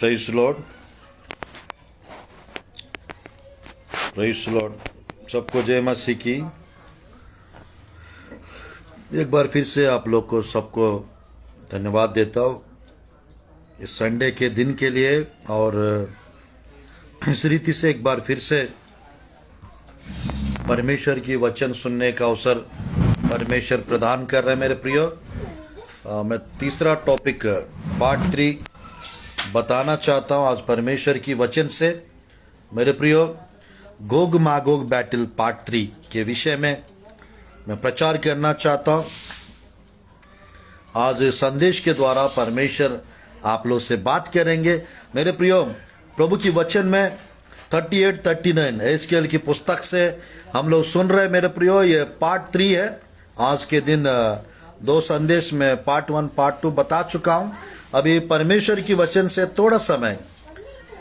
Praise Lord, praise Lord. सबको जय मसीह की। एक बार फिर से आप लोग को सबको धन्यवाद देता हूँ इस संडे के दिन के लिए, और इस रीति से एक बार फिर से परमेश्वर की वचन सुनने का अवसर परमेश्वर प्रदान कर रहे हैं मेरे प्रियो। मैं तीसरा टॉपिक पार्ट 3 बताना चाहता हूं आज परमेश्वर की वचन से मेरे प्रियो। गोग मागोग बैटल पार्ट 3 के विषय में मैं प्रचार करना चाहता हूं। आज संदेश के द्वारा परमेश्वर आप लोग से बात करेंगे मेरे प्रियो। प्रभु की वचन में 38-39 एस्केल की पुस्तक से हम लोग सुन रहे मेरे प्रियो। ये पार्ट 3 है। आज के दिन 2 संदेश में पार्ट 1 पार्ट 2 बता चुका हूं। अभी परमेश्वर की वचन से थोड़ा समय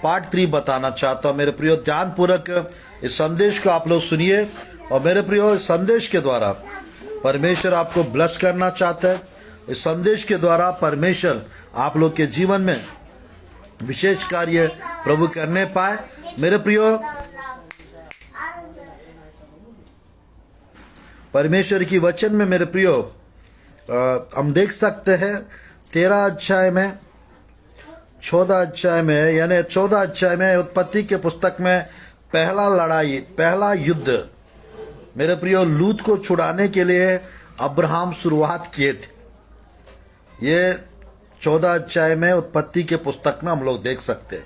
पार्ट 3 बताना चाहता हूं मेरे प्रियो। ध्यानपूर्वक इस संदेश को आप लोग सुनिए, और मेरे प्रियो इस संदेश के द्वारा परमेश्वर आपको ब्लेस करना चाहता है। इस संदेश के द्वारा परमेश्वर आप लोग के जीवन में विशेष कार्य प्रभु करने पाए मेरे प्रियो। परमेश्वर की वचन में मेरे प्रियो हम देख सकते हैं 13 अध्याय में 14 अध्याय में, यानी 14 अध्याय में उत्पत्ति के पुस्तक में पहला युद्ध मेरे प्रियो लूत को छुड़ाने के लिए अब्राहम शुरुआत किए थे। ये 14 अध्याय में उत्पत्ति के पुस्तक में हम लोग देख सकते हैं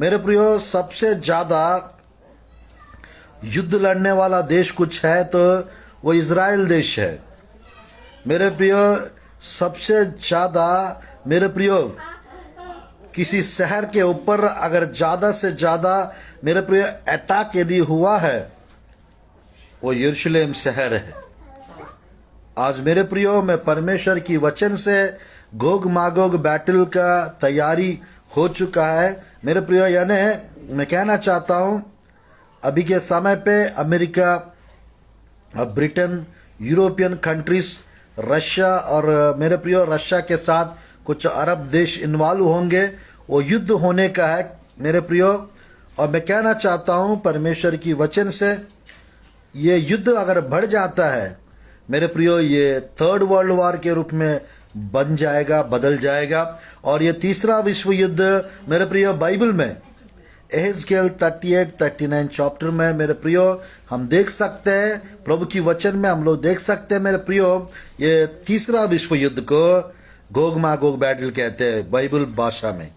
मेरे प्रियो। सबसे ज्यादा युद्ध लड़ने वाला देश कुछ है तो वो इजराइल देश है मेरे प्रियो। सबसे ज्यादा मेरे प्रियो किसी शहर के ऊपर अगर ज्यादा से ज्यादा मेरे प्रियो अटैक यदि हुआ है वो यरूशलेम शहर है। आज मेरे प्रियो मैं परमेश्वर की वचन से गोग मागोग बैटल का तैयारी हो चुका है मेरे प्रियो। यानी मैं कहना चाहता हूं अभी के समय पे America, Britain, European countries, Russia और मेरे प्रियो रशिया के साथ कुछ अरब देश इन्वॉल्व होंगे। वो युद्ध होने का है मेरे प्रियो। और मैं कहना चाहता हूं परमेश्वर की वचन से ये युद्ध अगर बढ़ जाता है मेरे प्रियो, ये 3rd वर्ल्ड वॉर के रूप में बन जाएगा, बदल जाएगा। और ये तीसरा विश्व युद्ध मेरे प्रियो बाइबल में एहेजकेल 38-39 चैप्टर में मेरे प्रियो हम देख सकते हैं। प्रभु की वचन में हम लोग देख सकते हैं मेरे प्रियो। ये तीसरा विश्व युद्ध को गोग मागोग बैटल कहते हैं बाइबल भाषा में,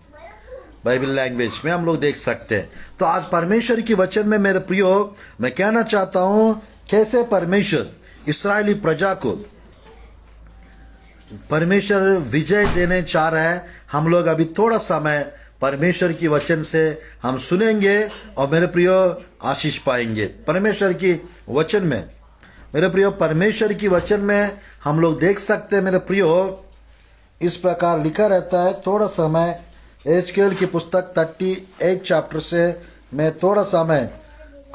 बाइबल लैंग्वेज में हम लोग देख सकते हैं। तो आज परमेश्वर की वचन में मेरे प्रियो मैं कहना चाहता हूं कैसे परमेश्वर इस्राएली प्रजा को परमेश्वर विजय देने चाह रहा है। हम लोग अभी थोड़ा समय परमेश्वर की वचन से हम सुनेंगे और मेरे प्रियो आशीष पाएंगे परमेश्वर की वचन में। मेरे प्रियो परमेश्वर की वचन में हम लोग देख सकते हैं मेरे प्रियो इस प्रकार लिखा रहता है। थोड़ा समय एस्केल की पुस्तक 38 चैप्टर से मैं थोड़ा समय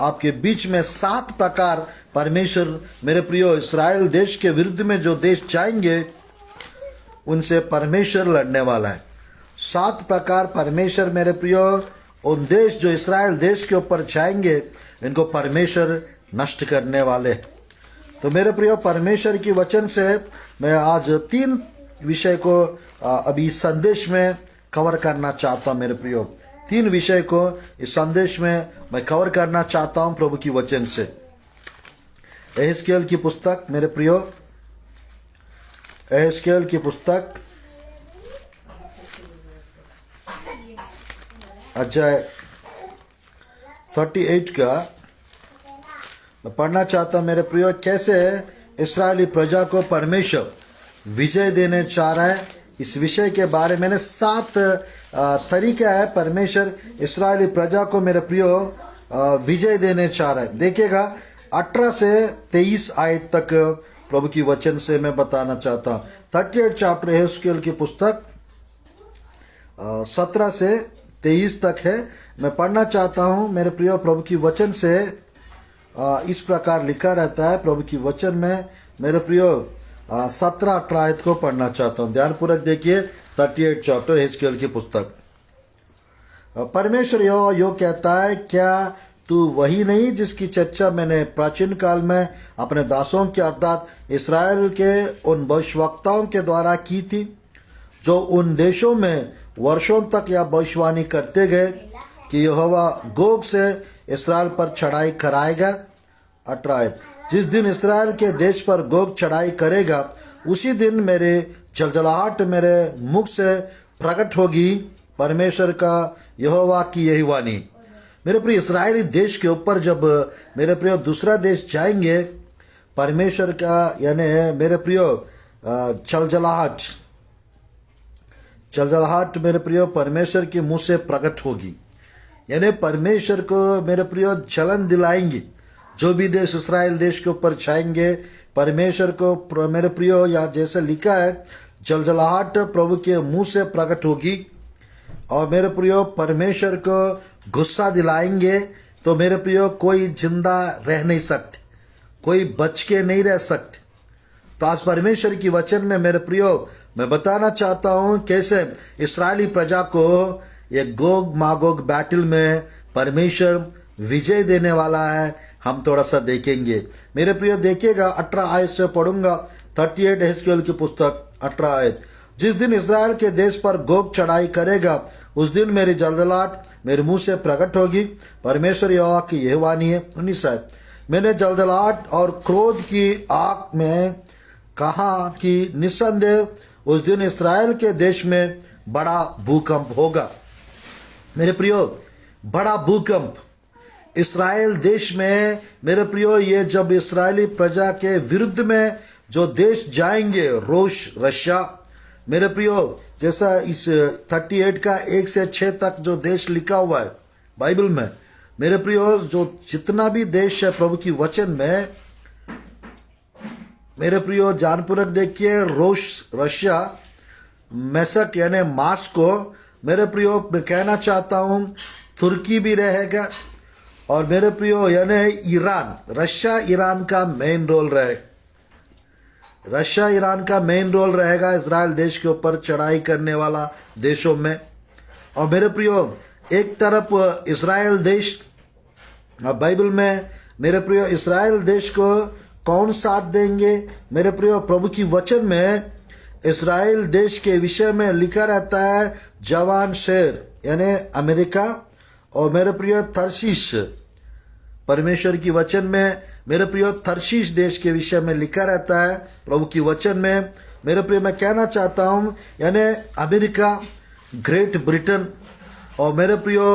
आपके बीच में 7 प्रकार परमेश्वर मेरे प्रियो इस्राएल देश के विरुद्ध में जो देश जाएंगे उनसे परमेश्वर लड़ने वाला है। 7 प्रकार परमेश्वर मेरे प्रियो उन देश जो इस्राएल देश के ऊपर जाएंगे इनको परमेश्वर नष्ट करने वाले। तो मेरे प्रियो परमेश्वर की वचन से मैं आज 3 विषय को अभी संदेश में कवर करना चाहता हूं मेरे प्रियो। 3 विषय को इस संदेश में मैं कवर करना चाहता हूं प्रभु की वचन से। एहेजकेल की पुस्तक मेरे प्रियो, एहेजकेल की पुस्तक अध्याय 38 का मैं पढ़ना चाहता हूं मेरे प्रियो। कैसे इस्राएली प्रजा को परमेश्वर विजय देने चाह रहा है इस विषय के बारे में 7 तरीका है परमेश्वर इस्राएली प्रजा को मेरे प्रियो विजय देने चाह रहा है। देखिएगा 18 से 23 आयत तक प्रभु की वचन से मैं बताना चाहता हूँ। 38 चैप्टर एहेजकेल की पुस्तक 17 से 23 तक है। मैं पढ़ना चाहता हूँ मेरे प्रियो। प्रभु की वचन से इस प्रकार लिखा रहता है प्रभु की वचन में मेरे प्रियो 17-18 आयत को पढ़ना चाहता हूँ। ध्यानपूर्वक देखिए 38 चैप्टर एहेजकेल की पुस्तक। परमेश्वर यो कहता है, क्या तू वही नहीं जिसकी चर्चा मैंने प्राचीन काल में अपने दासों के अर्थात इसराइल के उन भविष्यवक्ताओं के द्वारा की थी, जो उन देशों में वर्षों तक यह भविष्यवाणी करते गए कि यहोवा गोग से इसराइल पर चढ़ाई कराएगा। 18 जिस दिन इसराइल के देश पर गोग चढ़ाई करेगा, उसी दिन मेरे जलजलाहट मेरे मुख से प्रकट होगी, परमेश्वर का यहोवा की यही वाणी। मेरे प्रिय, इस्राएली देश के ऊपर जब मेरे प्रिय दूसरा देश जाएंगे, परमेश्वर का यानी मेरे प्रिय जलजलाहट मेरे प्रिय परमेश्वर के मुंह से प्रकट होगी, यानी परमेश्वर को मेरे प्रिय जलन दिलाएंगे। जो भी देश इस्राएल देश के ऊपर जाएंगे, परमेश्वर को मेरे प्रिय, या जैसे लिखा है, जलजलाहट प्रभु के मुंह से प्रकट होगी और मेरे प्रियो परमेश्वर को गुस्सा दिलाएंगे। तो मेरे प्रियो कोई जिंदा रह नहीं सकते, कोई बच के नहीं रह सकते। तो आज परमेश्वर की वचन में मेरे प्रियो मैं बताना चाहता हूँ कैसे इस्राएली प्रजा को ये गोग मागोग बैटल में परमेश्वर विजय देने वाला है। हम थोड़ा सा देखेंगे मेरे प्रियो। देखिएगा 18 आयत से पढ़ूंगा, 38 हिजकिय्येल की पुस्तक 18 आयत। जिस दिन इस्राएल के देश पर गोग चढ़ाई करेगा, उस दिन मेरी जलजलाहट मेरे मुंह से प्रकट होगी, परमेश्वर यहोवा की यह वाणी है। 19 आयत। मैंने जलजलाहट और क्रोध की आग में कहा कि निस्संदेह उस दिन इस्राएल के देश में बड़ा भूकंप होगा। मेरे प्रियो, बड़ा भूकंप इस्राएल देश में मेरे प्रियो, ये जब इस्राएली प्रजा के विरुद्ध में जो देश जाएंगे, रूस, रशिया, मेरे प्रियो, जैसा इस 38 का 1 से 6 तक जो देश लिखा हुआ है बाइबल में, मेरे प्रियो, जो जितना भी देश है प्रभु की वचन में, मेरे प्रियो जानपूर्वक देखिए, रूस, रशिया, मेसक यानी मास्को, मेरे प्रियो मैं कहना चाहता हूँ तुर्की भी रहेगा, और मेरे प्रियो यानी ईरान, रशिया ईरान का मेन रोल रहेगा। रशिया ईरान का मेन रोल रहेगा इजराइल देश के ऊपर चढ़ाई करने वाला देशों में। और मेरे प्रियो, एक तरफ इजराइल देश, बाइबल में मेरे प्रियो इजराइल देश को कौन साथ देंगे? मेरे प्रियो, प्रभु की वचन में इजराइल देश के विषय में लिखा रहता है जवान शेर यानी अमेरिका, और मेरे प्रियो तर्शीश, परमेश्वर की वचन में मेरे प्रियो तर्शीश देश के विषय में लिखा रहता है प्रभु की वचन में। मेरे प्रियो मैं कहना चाहता हूँ यानी अमेरिका, ग्रेट ब्रिटेन और मेरे प्रियो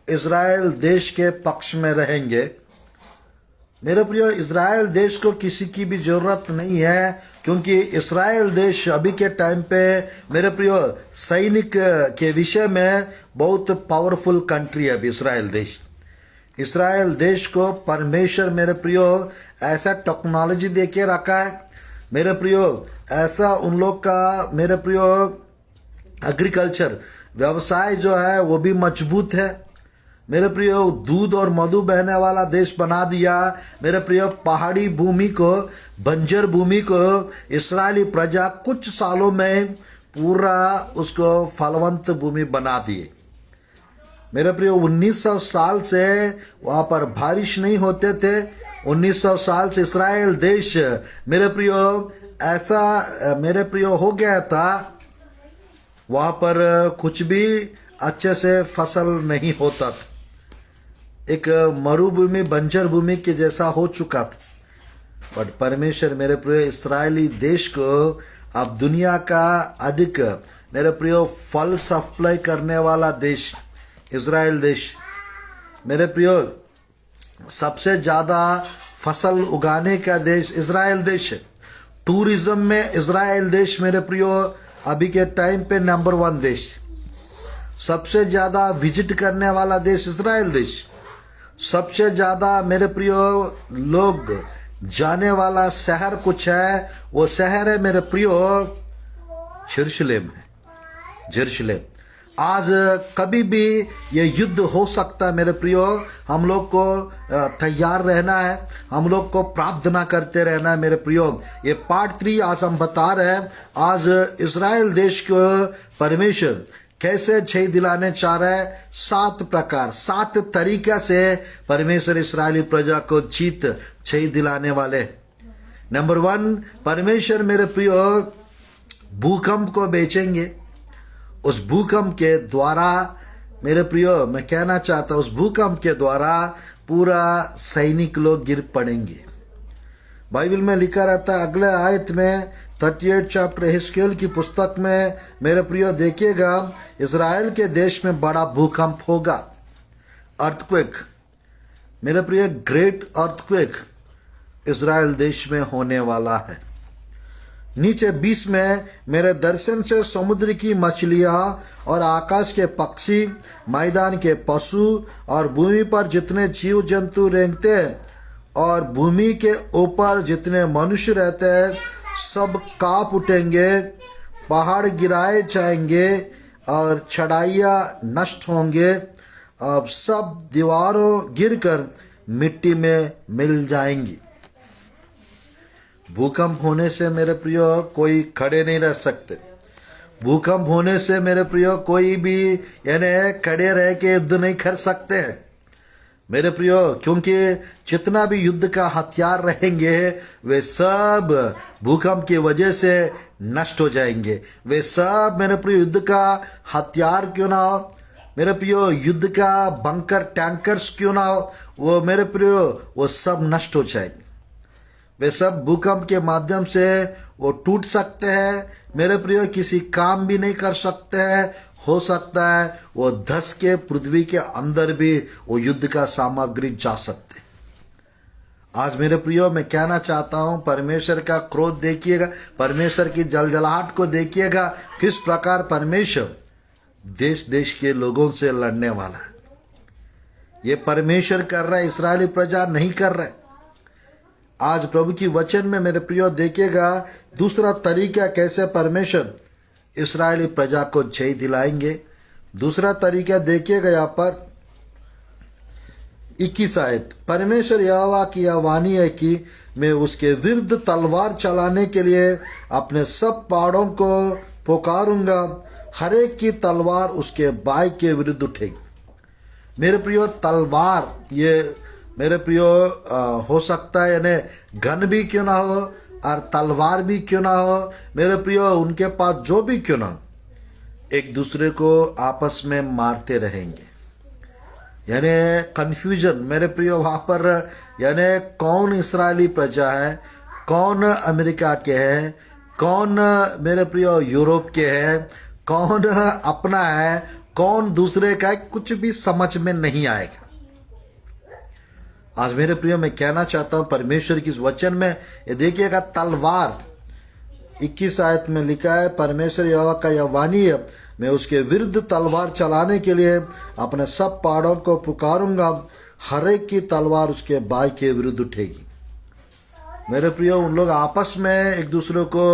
इजराइल देश के पक्ष में रहेंगे। मेरे प्रियो, इजराइल देश को किसी की भी ज़रूरत नहीं है, क्योंकि इजराइल देश अभी के टाइम पे मेरे प्रियो सैनिक के विषय में बहुत पावरफुल कंट्री है अभी इजराइल देश। इजराइल देश को परमेश्वर मेरे प्रियो ऐसा टेक्नोलॉजी दे के रखा है, मेरे प्रियो ऐसा उन लोग का मेरे प्रियो एग्रीकल्चर व्यवसाय जो है वो भी मजबूत है। मेरे प्रियो दूध और मधु बहने वाला देश बना दिया। मेरे प्रियो पहाड़ी भूमि को, बंजर भूमि को इस्राएली प्रजा कुछ सालों में पूरा उसको फलवंत भूमि बना दिए। मेरे प्रियो 1900 साल से वहाँ पर बारिश नहीं होते थे। 1900 साल से इस्राएल देश मेरे प्रियो ऐसा मेरे प्रियो हो गया था, वहाँ पर कुछ भी अच्छे से फसल नहीं होता था, एक मरुभूमि बंजर भूमि के जैसा हो चुका था। बट परमेश्वर मेरे प्रियो इस्राएली देश को अब दुनिया का अधिक मेरे प्रियो फल सप्लाई करने वाला देश इजराइल देश। मेरे प्रियो सबसे ज़्यादा फसल उगाने का देश इजराइल देश है। टूरिज्म में इजराइल देश मेरे प्रियो अभी के टाइम पे नंबर 1 देश, सबसे ज़्यादा विजिट करने वाला देश इजराइल देश, सबसे ज़्यादा मेरे प्रियो लोग जाने वाला शहर कुछ है, वो शहर है मेरे प्रियो यरूशलेम है। यरूशलेम आज कभी भी ये युद्ध हो सकता है मेरे प्रियो, हम लोग को तैयार रहना है, हम लोग को प्रार्थना करते रहना है मेरे प्रियो। ये पार्ट 3 आज हम बता रहे हैं। आज इजराइल देश को परमेश्वर कैसे छह दिलाने चाह रहा है? 7 प्रकार, 7 तरीका से परमेश्वर इस्राएली प्रजा को जीत छह दिलाने वाले। नंबर 1, परमेश्वर मेरे प्रियो भूकंप को बेचेंगे। उस भूकंप के द्वारा मेरे प्रियो मैं कहना चाहता हूं, उस भूकंप के द्वारा पूरा सैनिक लोग गिर पड़ेंगे। बाइबल में लिखा रहता है अगले आयत में 38 चैप्टर हिजकिय्याह की पुस्तक में मेरे प्रियो देखिएगा, इज़राइल के देश में बड़ा भूकंप होगा, अर्थक्वेक। मेरे प्रिय ग्रेट अर्थक्वेक इज़राइल देश में होने वाला है। नीचे 20 में मेरे दर्शन से समुद्र की मछलियां और आकाश के पक्षी, मैदान के पशु और भूमि पर जितने जीव जंतु रेंगते हैं और भूमि के ऊपर जितने मनुष्य रहते हैं सब कांप उठेंगे, पहाड़ गिराए जाएंगे और चढ़ाइयाँ नष्ट होंगे और सब दीवारों गिरकर मिट्टी में मिल जाएंगी। भूकंप होने से मेरे प्रियो कोई खड़े नहीं रह सकते। भूकंप होने से मेरे प्रियो कोई भी यानी खड़े रह के युद्ध नहीं कर सकते हैं मेरे प्रियो, क्योंकि जितना भी युद्ध का हथियार रहेंगे वे सब भूकंप की वजह से नष्ट हो जाएंगे। वे सब मेरे प्रियो युद्ध का हथियार क्यों ना हो, मेरे प्रियो युद्ध का बंकर टैंकर्स क्यों ना हो, वो मेरे प्रियो वो सब नष्ट हो जाएंगे। वे सब भूकंप के माध्यम से वो टूट सकते हैं मेरे प्रियो, किसी काम भी नहीं कर सकते हैं। हो सकता है वो धस के पृथ्वी के अंदर भी वो युद्ध का सामग्री जा सकते। आज मेरे प्रियो मैं कहना चाहता हूं, परमेश्वर का क्रोध देखिएगा, परमेश्वर की जलजलाहट को देखिएगा, किस प्रकार परमेश्वर देश देश के लोगों से लड़ने वाला है। ये परमेश्वर कर रहा है, इस्राएली प्रजा नहीं कर रहा है। आज प्रभु की वचन में मेरे प्रियो देखिएगा दूसरा तरीका कैसे परमेश्वर इस्राएली प्रजा को जय दिलाएंगे। दूसरा तरीका देखिएगा यहाँ पर 21 आयत, परमेश्वर यहोवा की यह वाणी है कि मैं उसके विरुद्ध तलवार चलाने के लिए अपने सब पहाड़ों को पुकारूंगा, हर एक की तलवार उसके भाई के विरुद्ध उठेगी। मेरे प्रियो तलवार ये मेरे प्रियो हो सकता है यानी गन भी क्यों ना हो और तलवार भी क्यों ना हो मेरे प्रियो, उनके पास जो भी क्यों ना, एक दूसरे को आपस में मारते रहेंगे। यानी कंफ्यूजन मेरे प्रियो वहाँ पर, यानी कौन इस्राएली प्रजा है, कौन अमेरिका के है, कौन मेरे प्रियो यूरोप के है, कौन अपना है, कौन दूसरे का है, कुछ भी समझ में नहीं आएगा। आज मेरे प्रियो मैं कहना चाहता हूं परमेश्वर की इस वचन में ये देखिएगा तलवार 21 आयत में लिखा है, परमेश्वर यहोवा का यह वाणी है, मैं उसके विरुद्ध तलवार चलाने के लिए अपने सब पहाड़ों को पुकारूंगा, हर एक की तलवार उसके भाई के विरुद्ध उठेगी। मेरे प्रियो उन लोग आपस में एक दूसरे को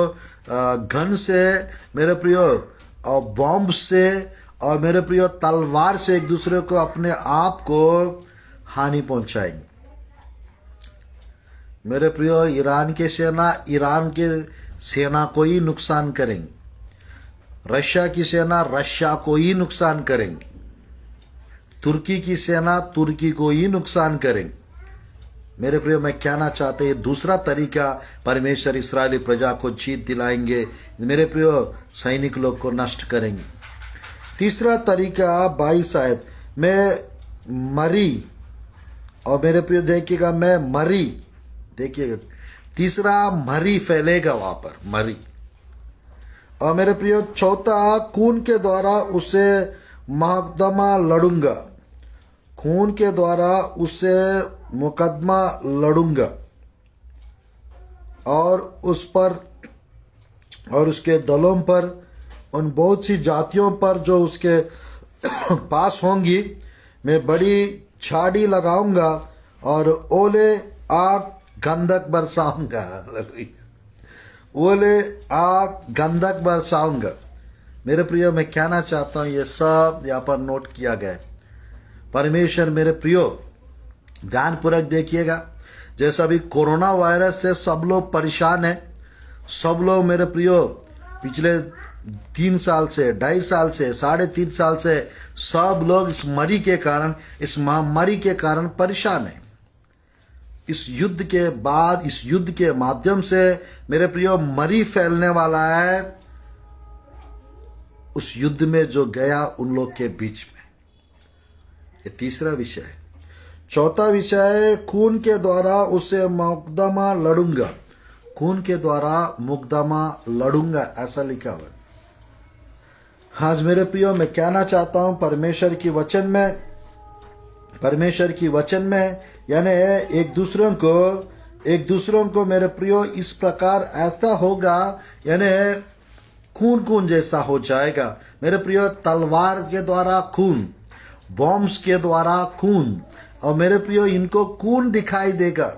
गन से मेरे प्रियो और बॉम्ब से और मेरे प्रियो तलवार से एक दूसरे को अपने आप को हानि पहुंचाएंगे। मेरे प्रियो ईरान के सेना को ही नुकसान करेंगे, रशिया की सेना रशिया को ही नुकसान करेंगे, तुर्की की सेना तुर्की को ही नुकसान करेंगे। मेरे प्रियो मैं कहना चाहते ये दूसरा तरीका परमेश्वर इस्राएली प्रजा को जीत दिलाएंगे, मेरे प्रियो सैनिक लोग को नष्ट करेंगे। तीसरा तरीका 22 आयत, मैं मरी और मेरे प्रियो देखिएगा मैं मरी, देखिएगा तीसरा मरी फैलेगा वहां पर मरी। और मेरे प्रियो चौथा, खून के द्वारा उसे मुकदमा लड़ूंगा, खून के द्वारा उसे मुकदमा लड़ूंगा और उस पर और उसके दलों पर, उन बहुत सी जातियों पर जो उसके पास होंगी, मैं बड़ी झाड़ी लगाऊंगा और ओले आग गंधक बरसाऊंगा, ओले आग गंधक बरसाऊंगा। मेरे प्रियो मैं कहना चाहता हूँ ये सब यहाँ पर नोट किया गया है। परमेश्वर मेरे प्रियो ध्यानपूर्वक देखिएगा, जैसा अभी कोरोना वायरस से सब लोग परेशान हैं, सब लोग मेरे प्रियो पिछले 3 साल से, 2.5 साल से, 3.5 साल से सब लोग इस मरी के कारण, इस महामारी के कारण परेशान हैं। इस युद्ध के बाद, इस युद्ध के माध्यम से मेरे प्रियो मरी फैलने वाला है उस युद्ध में जो गया उन लोग के बीच में। ये तीसरा विषय है। चौथा विषय है, खून के द्वारा उसे मुकदमा लड़ूंगा। खून के द्वारा मुकदमा लड़ूंगा, ऐसा लिखा हुआ है। आज मेरे प्रियो मैं कहना चाहता हूं परमेश्वर की वचन में यानी एक दूसरों को मेरे प्रियो इस प्रकार ऐसा होगा, यानी खून जैसा हो जाएगा मेरे प्रियो। तलवार के द्वारा खून, बॉम्ब्स के द्वारा खून, और मेरे प्रियो इनको खून दिखाई देगा।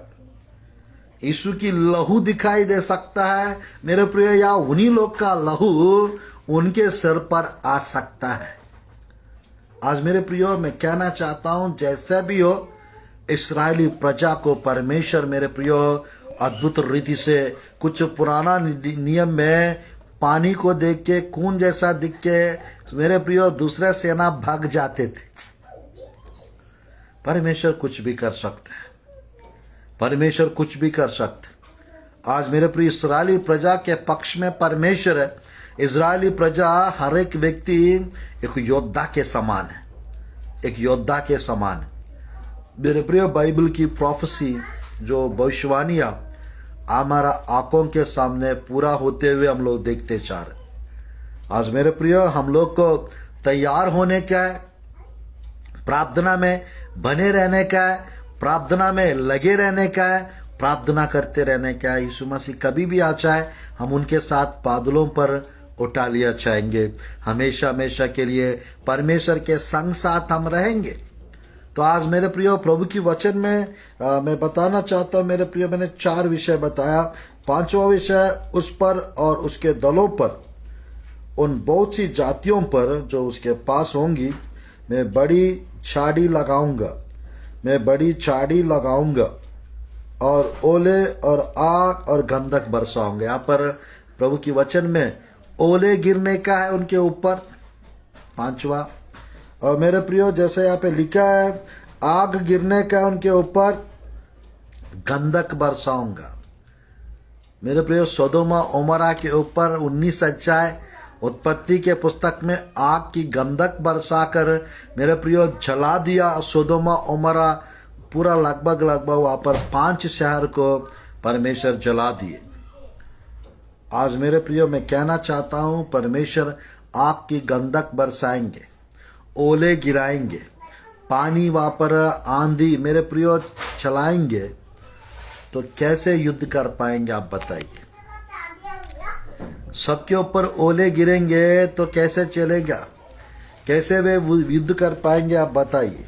यीशु की लहू दिखाई दे सकता है मेरे प्रियो, या उन्हीं लोग का लहू उनके सिर पर आ सकता है। आज मेरे प्रियो मैं कहना चाहता हूं, जैसा भी हो इस्राएली प्रजा को परमेश्वर मेरे प्रियो अद्भुत रीति से, कुछ पुराना नियम में पानी को देख के खून जैसा दिख के मेरे प्रियो दूसरे सेना भाग जाते थे। परमेश्वर कुछ भी कर सकते हैं, परमेश्वर कुछ भी कर सकते। आज मेरे प्रिय इस्राएली प्रजा के पक्ष में परमेश्वर है। इस्राएली प्रजा हर एक व्यक्ति एक योद्धा के समान है, एक योद्धा के समान है। मेरे प्रिय बाइबल की प्रोफेसी, जो भविष्यवाणियां हमारा आंखों के सामने पूरा होते हुए हम लोग देखते जा रहे। आज मेरे प्रिय हम लोग को तैयार होने का है, प्रार्थना में बने रहने का है, प्रार्थना में लगे रहने का है, प्रार्थना करते रहने का है। यीशु मसीह कभी भी आ जाए हम उनके साथ बादलों पर उठा लिया जाएंगे, हमेशा हमेशा के लिए परमेश्वर के संग साथ हम रहेंगे। तो आज मेरे प्रियो प्रभु की वचन में मैं बताना चाहता हूँ मेरे प्रियो, मैंने 4 विषय बताया। 5वां विषय उस पर और उसके दलों पर, उन बहुत सी जातियों पर जो उसके पास होंगी, मैं बड़ी छाड़ी लगाऊंगा, मैं बड़ी छाड़ी लगाऊंगा और ओले और आग और गंधक बरसाऊंगा। यहाँ पर प्रभु की वचन में ओले गिरने का है उनके ऊपर, 5वां। और मेरे प्रियो जैसे यहाँ पे लिखा है आग गिरने का उनके ऊपर, गंधक बरसाऊंगा। मेरे प्रियो सोदोमा ओमरा के ऊपर 19 अध्याय उत्पत्ति के पुस्तक में आग की गंधक बरसाकर मेरे प्रियो जला दिया सोदोमा ओमरा पूरा, लगभग वहाँ पर 5 शहर को परमेश्वर जला दिए। आज मेरे प्रियो मैं कहना चाहता हूँ परमेश्वर आग की गंधक बरसाएंगे, ओले गिराएंगे, पानी वहाँ पर आंधी मेरे प्रियो चलाएंगे। तो कैसे युद्ध कर पाएंगे आप बताइए? सबके ऊपर ओले गिरेंगे तो कैसे चलेगा? कैसे वे युद्ध कर पाएंगे आप बताइए?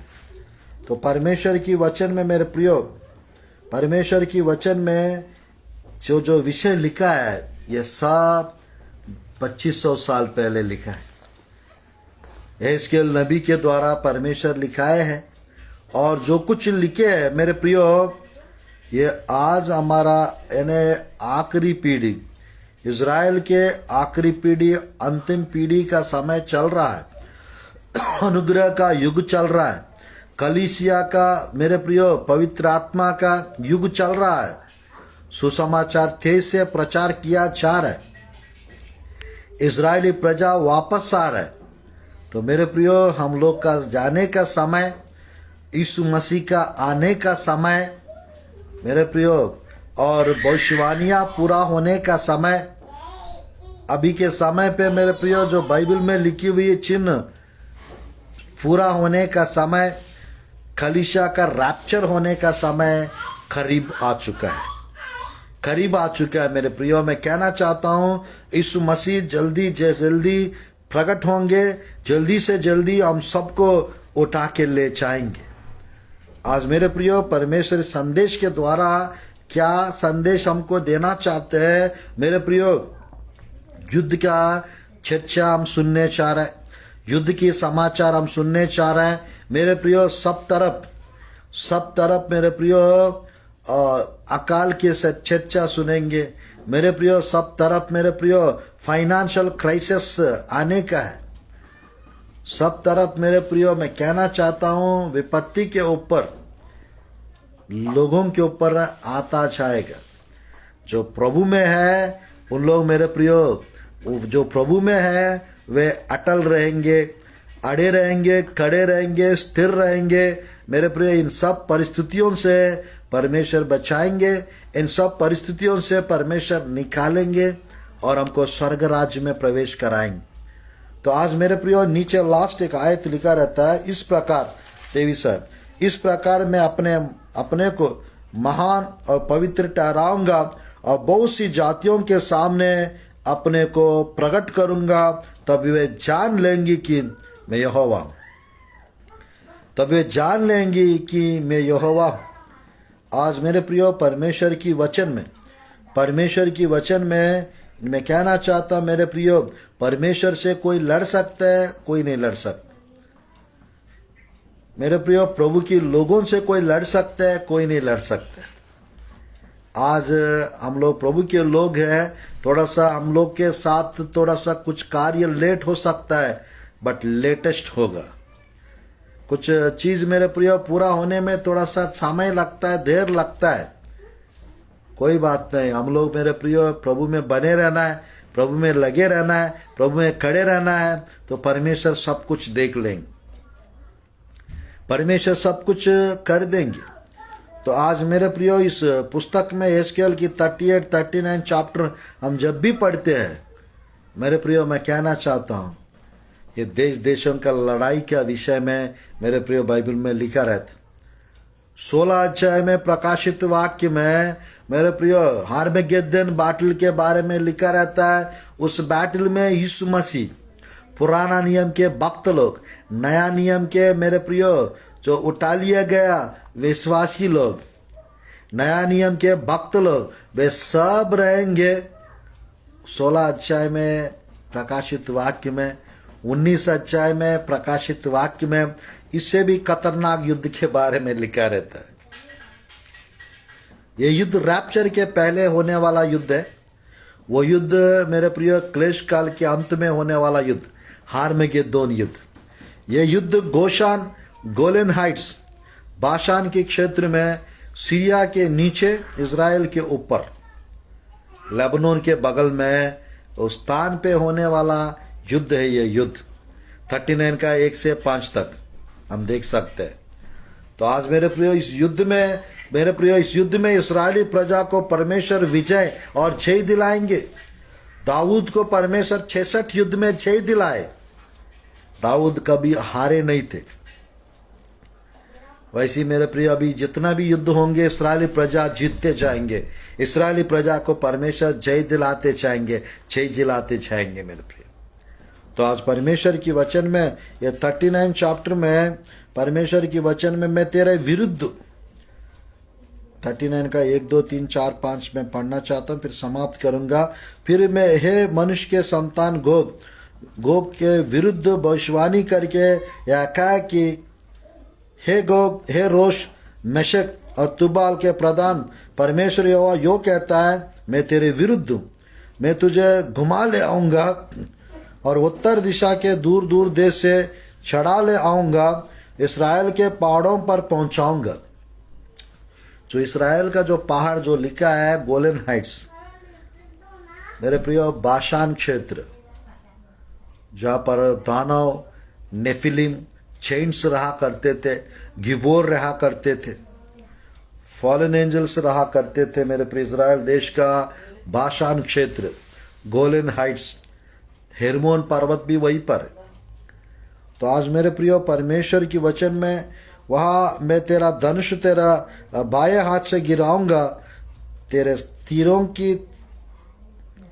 तो परमेश्वर की वचन में मेरे प्रियो, परमेश्वर की वचन में जो विषय लिखा है ये सब 2500 साल पहले लिखा है। यहेजकेल नबी के द्वारा परमेश्वर लिखाए हैं। और जो कुछ लिखे हैं मेरे प्रियो, ये आज हमारा यानी आखिरी पीढ़ी, इज़राइल के आखिरी पीढ़ी, अंतिम पीढ़ी का समय चल रहा है, अनुग्रह का युग चल रहा है, कलीसिया का मेरे प्रियो पवित्र आत्मा का युग चल रहा है। सुसमाचार तेज से प्रचार किया जा रहा है, इज़राइली प्रजा वापस आ रहा है। तो मेरे प्रियो हम लोग का जाने का समय, यीशु मसीह का आने का समय मेरे प्रियो, और भविष्यवाणियाँ पूरा होने का समय, अभी के समय पे मेरे प्रियो जो बाइबल में लिखी हुई चिन्ह पूरा होने का समय, कलीसिया का रैप्चर होने का समय करीब आ चुका है, करीब आ चुका है। मेरे प्रियो मैं कहना चाहता हूँ यीशु मसीह जल्दी प्रकट होंगे, जल्दी से जल्दी हम सबको उठा के ले जाएंगे। आज मेरे प्रियो परमेश्वर संदेश के द्वारा क्या संदेश हमको देना चाहते हैं मेरे प्रियो? युद्ध का चर्चा हम सुनने चाह रहे हैं, युद्ध की समाचार हम सुनने चाह रहे हैं मेरे प्रियो। सब तरफ मेरे प्रियो अकाल के से चर्चा सुनेंगे। मेरे प्रियो सब तरफ मेरे प्रियो फाइनेंशियल क्राइसिस आने का है। सब तरफ मेरे प्रियो मैं कहना चाहता हूँ विपत्ति के ऊपर लोगों के ऊपर आता जाएगा। जो प्रभु में है उन लोग मेरे प्रियो जो प्रभु में है वे अटल रहेंगे, अड़े रहेंगे, खड़े रहेंगे, स्थिर रहेंगे। मेरे प्रिय इन सब परिस्थितियों से परमेश्वर बचाएंगे, इन सब परिस्थितियों से परमेश्वर निकालेंगे और हमको स्वर्ग राज्य में प्रवेश कराएंगे। तो आज मेरे प्रियो नीचे लास्ट एक आयत लिखा रहता है इस प्रकार 23 है, इस प्रकार मैं अपने को महान और पवित्र ठहराऊंगा और बहुत सी जातियों के सामने अपने को प्रकट करूंगा, तब वे जान लेंगी कि मैं यहोवा हूं। तब वे जान लेंगी कि मैं यहोवा हूं। आज मेरे प्रियो परमेश्वर की वचन में मैं कहना चाहता मेरे प्रियो परमेश्वर से कोई लड़ सकता है? कोई नहीं लड़ सकता। मेरे प्रियो प्रभु की लोगों से कोई लड़ सकता है? कोई नहीं लड़ सकता। आज हम लोग प्रभु के लोग हैं, थोड़ा सा हम लोग के साथ थोड़ा सा कुछ कार्य लेट हो सकता है, बट लेटेस्ट होगा। कुछ चीज मेरे प्रियो पूरा होने में थोड़ा सा समय लगता है, देर लगता है, कोई बात नहीं। हम लोग मेरे प्रियो प्रभु में बने रहना है, प्रभु में लगे रहना है, प्रभु में खड़े रहना है, तो परमेश्वर सब कुछ देख लेंगे, परमेश्वर सब कुछ कर देंगे। तो आज मेरे प्रियो इस पुस्तक में एस्केल की 38-39 चैप्टर हम जब भी पढ़ते हैं मेरे प्रियो मैं कहना चाहता हूँ ये देश देशों का लड़ाई का विषय में मेरे प्रियो बाइबल में लिखा रहता। 16 अध्याय में प्रकाशित वाक्य में मेरे प्रियो हार्मेगेद्दन बैटल के बारे में लिखा रहता है। उस बैटल में यीशु मसीह, पुराना नियम के भक्त लोग, नया नियम के मेरे प्रियो जो उठा लिया गया विश्वासी लोग, नया नियम के भक्त लोग, वे सब रहेंगे। 16 अध्याय में प्रकाशित वाक्य में, 19 अध्याय में प्रकाशित वाक्य में इससे भी खतरनाक युद्ध के बारे में लिखा रहता है। ये युद्ध रैप्चर के पहले होने वाला युद्ध है। वो युद्ध मेरे प्रिय क्लेश काल के अंत में होने वाला युद्ध, हार्मेगेद्दोन युद्ध। ये युद्ध गोशान, गोलेन हाइट्स, बाशान के क्षेत्र में, सीरिया के नीचे, इज़राइल के ऊपर, लेबनोन के बगल में उस स्थान पे होने वाला युद्ध है। ये युद्ध 39 का 1 से 5 तक हम देख सकते हैं। तो आज मेरे प्रियो इस युद्ध में इस्राएली प्रजा को परमेश्वर विजय और जय दिलाएंगे। दाऊद को परमेश्वर 66 युद्ध में जय दिलाए। दाऊद कभी हारे नहीं थे। वैसे मेरे प्रिय अभी जितना भी युद्ध होंगे इस्राएली प्रजा जीतते जाएंगे। इस्राएली प्रजा को परमेश्वर जय दिलाते जाएंगे, जय दिलाते जाएंगे मेरे प्रिय। तो आज परमेश्वर की वचन में ये 39 चैप्टर में परमेश्वर की वचन में मैं तेरे विरुद्ध 39 का 1, 2, 3, 4, 5 में पढ़ना चाहता हूँ, फिर समाप्त करूंगा। फिर मैं हे मनुष्य के संतान गोग के विरुद्ध भविष्यवाणी करके यह कहा कि हे गोग, हे रोश, मेशक और तुबाल के प्रधान परमेश्वर यहोवा यो कहता है, मैं तेरे विरुद्ध हूँ। मैं तुझे घुमा ले आऊँगा और उत्तर दिशा के दूर दूर देश से चढ़ा ले आऊँगा, इस्राएल के पहाड़ों पर पहुँचाऊँगा। जो इस्राएल का जो पहाड़ जो लिखा है गोलेन हाइट्स, मेरे प्रियो बाशान क्षेत्र, जहाँ पर दानव, नेफिलिम, चेंट्स रहा करते थे, गिबोर रहा करते थे, फॉलन एंजल्स रहा करते थे। मेरे प्रिय इज़राइल देश का बाशान क्षेत्र, गोलेन हाइट्स, हेरमोन पर्वत भी वहीं पर है। तो आज मेरे प्रियो परमेश्वर की वचन में वहाँ मैं तेरा धनुष तेरा बाएं हाथ से गिराऊंगा, तेरे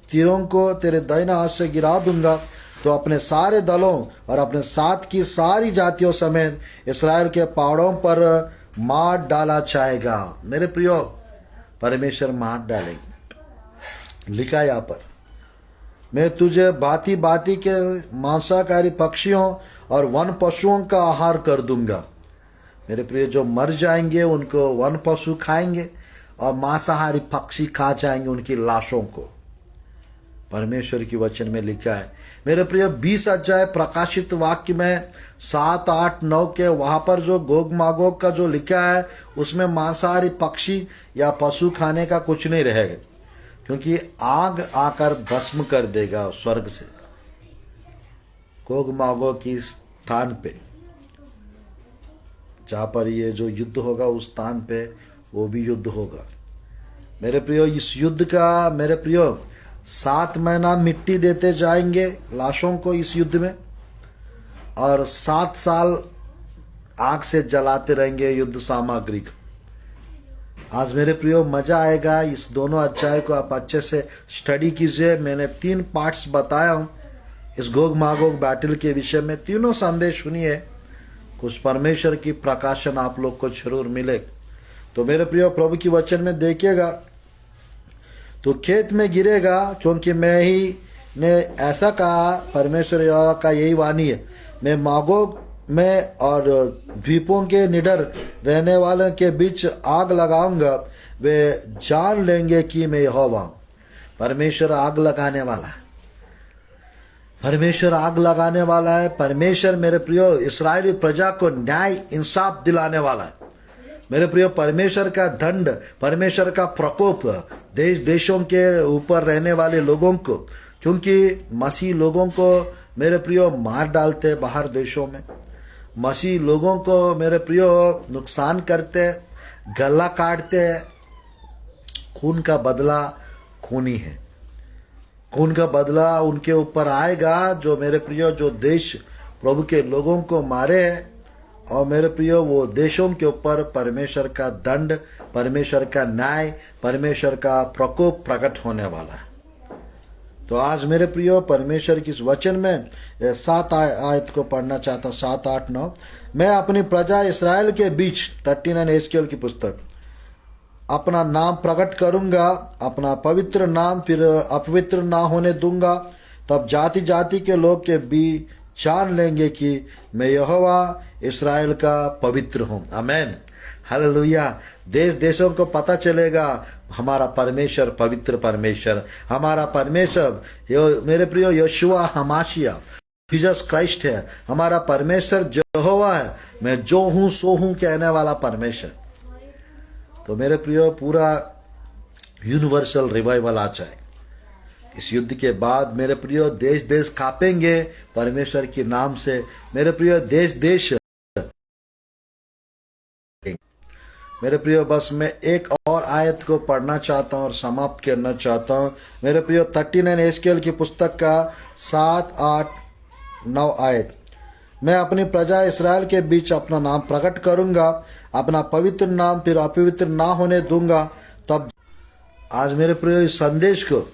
तीरों को तेरे दाहिना हाथ से गिरा दूंगा। तो अपने सारे दलों और अपने साथ की सारी जातियों समेत इस्राएल के पहाड़ों पर मार डाला जाएगा। मेरे प्रियो परमेश्वर मार डालेंगे। लिखा यहाँ पर, मैं तुझे भांति भांति के मांसाहारी पक्षियों और वन पशुओं का आहार कर दूंगा। मेरे प्रिय जो मर जाएंगे उनको वन पशु खाएंगे और मांसाहारी पक्षी खा जाएंगे उनकी लाशों को। परमेश्वर की वचन में लिखा है मेरे प्रिय 20 अध्याय प्रकाशित वाक्य में 7, 8, 9 के वहां पर जो गोग मागोग का जो लिखा है उसमें मांसाहारी पक्षी या पशु खाने का कुछ नहीं रहेगा, क्योंकि आग आकर भस्म कर देगा स्वर्ग से गोग मागोग की स्थान पे, जहाँ पर ये जो युद्ध होगा उस स्थान पे वो भी युद्ध होगा। मेरे प्रियो इस युद्ध का मेरे प्रियो 7 महीना मिट्टी देते जाएंगे लाशों को इस युद्ध में, और 7 साल आग से जलाते रहेंगे युद्ध सामग्री को। आज मेरे प्रियो मजा आएगा। इस दोनों अध्याय को आप अच्छे से स्टडी कीजिए। मैंने 3 पार्ट्स बताया हूँ इस गोग मागोग बैटल के विषय में। तीनों संदेश सुनिए, कुछ परमेश्वर की प्रकाशन आप लोग को जरूर मिले। तो मेरे प्रियो प्रभु की वचन में देखिएगा तो खेत में गिरेगा, क्योंकि मैं ही ने ऐसा कहा, परमेश्वर यहोवा का यही वाणी है, मैं मागोग में और द्वीपों के निडर रहने वालों के बीच आग लगाऊंगा, वे जान लेंगे कि मैं यहोवा हूं। परमेश्वर आग लगाने वाला है, परमेश्वर आग लगाने वाला है। परमेश्वर मेरे प्रियो इस्राएली प्रजा को न्याय इंसाफ दिलाने वाला है। मेरे प्रियो परमेश्वर का दंड, परमेश्वर का प्रकोप देश देशों के ऊपर रहने वाले लोगों को, क्योंकि मसीह लोगों को मेरे प्रियो मार डालते बाहर देशों में, मसीह लोगों को मेरे प्रियो नुकसान करते, गला काटते। खून का बदला खूनी है, खून का बदला उनके ऊपर आएगा जो मेरे प्रियो जो देश प्रभु के लोगों को मारे हैं। और मेरे प्रियो वो देशों के ऊपर परमेश्वर का दंड, परमेश्वर का न्याय, परमेश्वर का प्रकोप प्रकट होने वाला है। तो आज मेरे प्रियो परमेश्वर की इस वचन में 7 आयत को पढ़ना चाहता हूँ, 7, 8, 9। मैं अपनी प्रजा इस्राएल के बीच 39 एजकेल की पुस्तक अपना नाम प्रकट करूंगा, अपना पवित्र नाम फिर अपवित्र ना होने दूंगा। तब जाति जाति के लोग के बीच जान लेंगे कि मैं यहोवा इस्राएल का पवित्र हूँ। आमेन, हालेलुया। देश देशों को पता चलेगा हमारा परमेश्वर पवित्र परमेश्वर, हमारा परमेश्वर मेरे प्रियो यहोशुआ हमाशिया जीसस क्राइस्ट है। हमारा परमेश्वर यहोवा है, मैं जो हूँ सो हूँ कहने वाला परमेश्वर। तो मेरे प्रियो पूरा यूनिवर्सल रिवाइवल आ जाए इस युद्ध के बाद। मेरे प्रियो देश देश कांपेंगे परमेश्वर के नाम से। मेरे प्रियो देश देश, मेरे प्रियो बस मैं एक और आयत को पढ़ना चाहता हूँ और समाप्त करना चाहता हूँ। मेरे प्रियो 39 एजकेल की पुस्तक का 7, 8, 9 आयत। मैं अपनी प्रजा इस्राएल के बीच अपना नाम प्रकट करूंगा, अपना पवित्र नाम फिर अपवित्र ना होने दूंगा। तब आज मेरे प्रियो इस संदेश को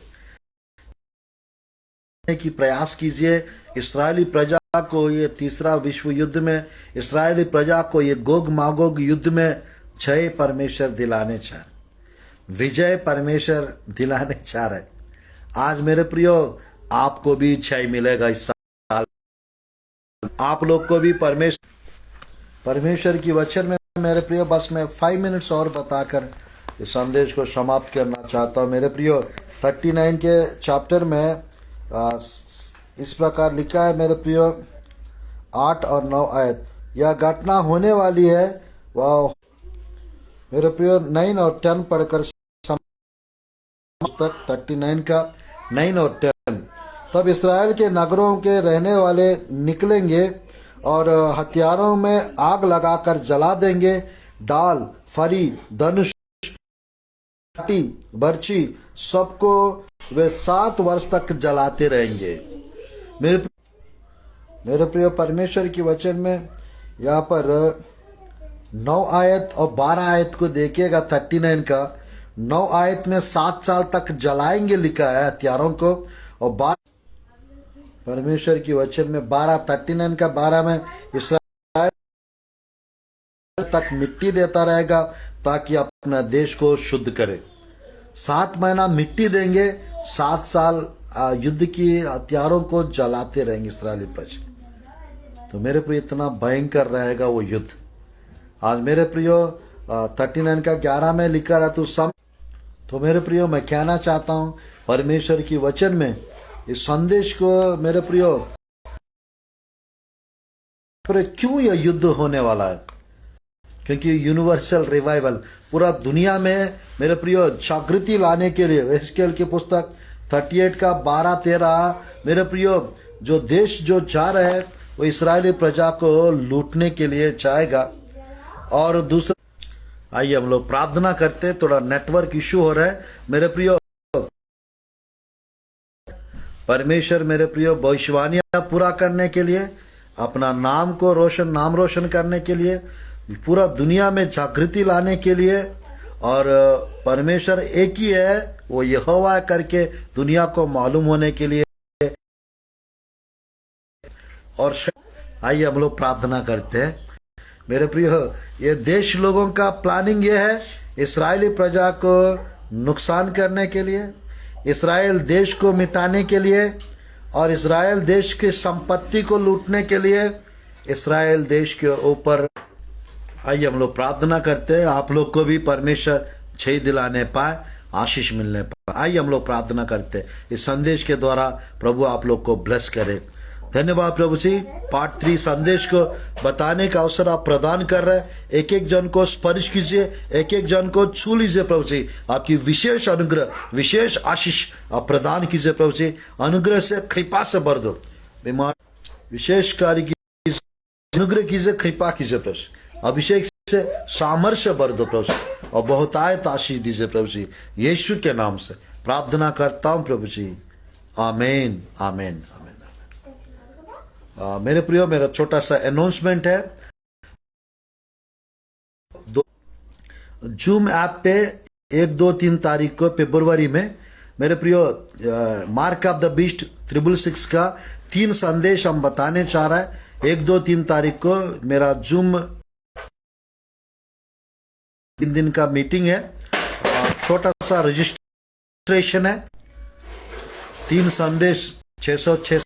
की प्रयास कीजिए। इस्राएली प्रजा को ये तीसरा विश्व युद्ध में इस्राएली प्रजा को ये गोग मागोग युद्ध में जय परमेश्वर दिलाने चाह, विजय परमेश्वर दिलाने चाह रहे। आज मेरे प्रियो आपको भी जय मिलेगा इस साल, आप लोग को भी परमेश्वर की वचन में। मेरे प्रियो बस मैं 5 मिनट्स और बताकर इस संदेश को समाप्त करना चाहता हूँ। मेरे प्रियो 39 के चैप्टर में इस प्रकार लिखा है मेरे प्रियो 8 और 9 आयत। यह घटना होने वाली है, वह मेरे प्रियो 9 और 10 पढ़कर पुस्तक 39 का 9 और 10। तब इस्राएल के नगरों के रहने वाले निकलेंगे और हथियारों में आग लगाकर जला देंगे। डाल, फरी, धनुष, बर्छी सबको वे 7 वर्ष तक जलाते रहेंगे। मेरे प्रिय परमेश्वर की वचन में यहाँ पर 9 आयत और 12 आयत को देखिएगा। 39 का 9 आयत में 7 साल तक जलाएंगे लिखा है हथियारों को, और 12 परमेश्वर की वचन में 39 का 12 में इस्राएल तक मिट्टी देता रहेगा ताकि अपना देश को शुद्ध करे। 7 महीना मिट्टी देंगे, 7 साल युद्ध की हथियारों को जलाते रहेंगे इस्राएली प्रजा। तो मेरे प्रिय इतना भयंकर रहेगा वो युद्ध। आज मेरे प्रियो 39 का 11 में लिखा रहा तू सम। तो मेरे प्रियो मैं कहना चाहता हूँ परमेश्वर की वचन में इस संदेश को मेरे प्रियो, पर क्यों यह युद्ध होने वाला है? क्योंकि यूनिवर्सल रिवाइवल पूरा दुनिया में मेरे प्रियो जागृति लाने के लिए एहजकेल की पुस्तक 38 का 12-13 मेरे प्रियो जो देश जो जा रहा है वो इस्राएली प्रजा को लूटने के लिए जाएगा। और दूसरा, आइए हम लोग प्रार्थना करते हैं, थोड़ा नेटवर्क इश्यू हो रहा है मेरे प्रियो। परमेश्वर मेरे प्रियो भविष्यवाणियां पूरा करने के लिए, अपना नाम रोशन करने के लिए, पूरा दुनिया में जागृति लाने के लिए, और परमेश्वर एक ही है, वो यहोवा करके दुनिया को मालूम होने के लिए। और आइए हम लोग प्रार्थना करते हैं मेरे प्रियो। ये देश लोगों का प्लानिंग ये है इस्राएली प्रजा को नुकसान करने के लिए, इस्राएल देश को मिटाने के लिए, और इस्राएल देश की संपत्ति को लूटने के लिए, इस्राएल देश के ऊपर। आइए हम लोग प्रार्थना करते हैं, आप लोग को भी परमेश्वर जय दिलाने पाए, आशीष मिलने पाए। आइए हम लोग प्रार्थना करते हैं, इस संदेश के द्वारा प्रभु आप लोग को ब्लेस करे। धन्यवाद प्रभु जी, पार्ट 3 संदेश को बताने का अवसर आप प्रदान कर रहे हैं। एक एक जन को स्पर्श कीजिए, एक एक जन को छू लीजिए प्रभु जी। आपकी विशेष अनुग्रह, विशेष आशीष आप प्रदान कीजिए प्रभु जी। अनुग्रह से, कृपा से भर दो, बीमार विशेष कार्य की अनुग्रह कीजिए, कृपा कीजिए प्रभु जी। अभिषेक से सामर्थ्य भर दो प्रभु जी, और बहुतायत आशीष दीजिए प्रभु जी। यीशु के नाम से प्रार्थना करता हूं प्रभु जी, आमीन आमीन आमीन। मेरे प्रियो, मेरा छोटा सा अनाउंसमेंट है। जूम ऐप पे 1, 2, 3 तारीख को फरवरी में मेरे प्रियो मार्क ऑफ द बीस्ट 666 का 3 संदेश हम बताने चाह रहा है। 1, 2, 3 तारीख को मेरा जूम 3 दिन का मीटिंग है, छोटा सा रजिस्ट्रेशन है। 3 संदेश 606